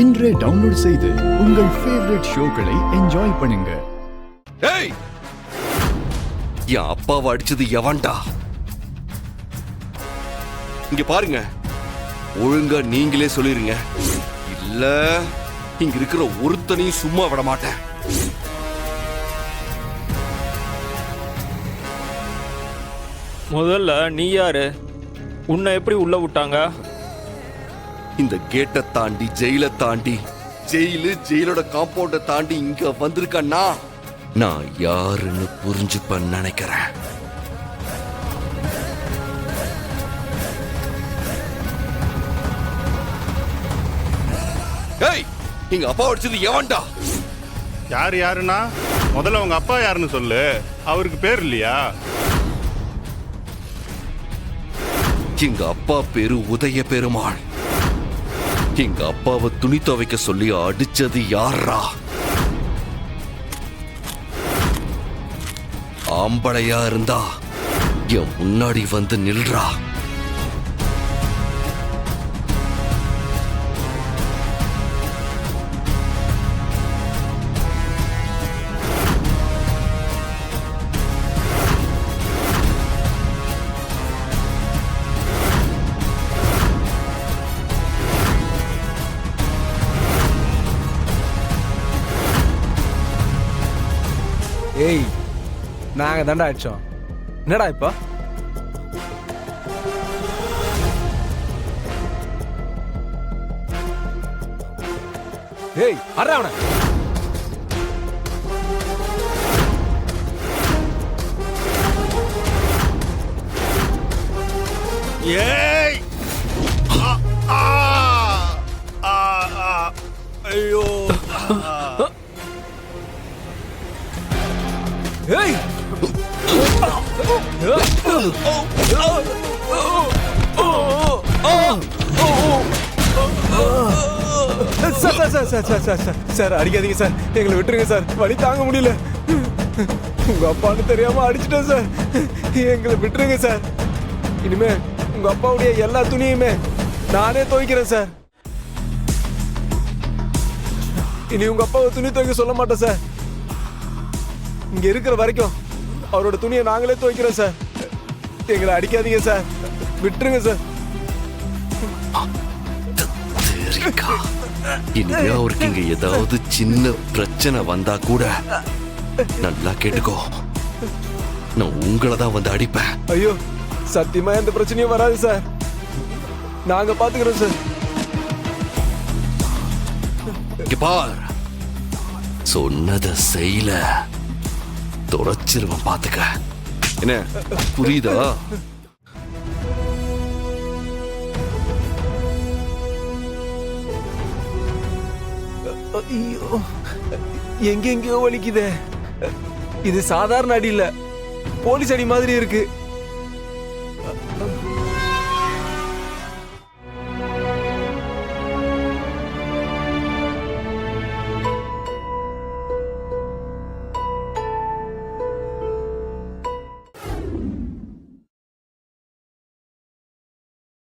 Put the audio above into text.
இன்றே டவுன்லோட் செய்து உங்கள் ஃபேவரட் ஷோக்களை என்ஜாய் பண்ணுங்க. ஏய், என் அப்பாவை அடிச்சது எவன்டா? இங்க பாருங்க, ஒழுங்கா நீங்களே சொல்லிருங்க, இல்ல இங்க இருக்கிற ஒருத்தனையும் சும்மா விட மாட்டேன். முதல்ல நீ யாரு? உன்னை எப்படி உள்ள விட்டாங்க? இந்த கேட்டை தாண்டி ஜெயில தாண்டி ஜெயிலோட காம்பவுண்ட தாண்டி இங்க வந்திருக்கேன்னா நான் யாருன்னு புரிஞ்சுப்பேன்னு நினைக்கிறேன். ஏய், எங்க அப்பா அடிச்சது எவன்டா? யாருன்னா முதல்ல உங்க அப்பா யாருன்னு சொல்லு. அவருக்கு பேர் இல்லையா? எங்க அப்பா பேரு உதய பெருமாள். எங்க அப்பாவை துணி துவைக்க சொல்லி அடிச்சது யாரா? ஆம்பளையா இருந்தா என் முன்னாடி வந்து நில்றா. ஏய், நாங்க தாண்டா அடிச்சோம். என்னடா இப்ப? ஏய், அறா அவன. ஏய், ஐயோ, ஏய், சார் அடிக்காதீங்க சார், எங்களை விட்டுருங்க சார், வலி தாங்க முடியல. உங்க அப்பான்னு தெரியாம அடிச்சிட்டேன் சார், எங்களை விட்டுருங்க சார். இனிமே உங்க அப்பாவுடைய எல்லா துணியுமே நானே துவைக்கிறேன் சார். இனி உங்க அப்பாவை துணி துவைக்க சொல்ல மாட்டேன் சார். இங்க இருக்கிற வரைக்கும் அவரோட துணியை நாங்களே துவைக்கிறோம் சார். எங்களை அடிக்காதீங்க சார், விட்டுருங்க சார். இனிமே அவருக்கு இங்க ஏதாவது சின்ன பிரச்சனை வந்தா கூட நல்லா கேட்டுக்கோ, நான் உங்களை தான் வந்து அடிப்பேன். ஐயோ, சத்தியமா எந்த பிரச்சனையும் வராது சார், நாங்க பாத்துக்கிறோம் சார். இங்க பார், சொன்னதை செய்யல துடைச்சிருவன், பாத்துக்க. என்ன புரியுதா? ஐயோ, எங்கெங்கயோ வலிக்குதே. இது சாதாரண அடி இல்ல, போலீஸ் அடி மாதிரி இருக்கு.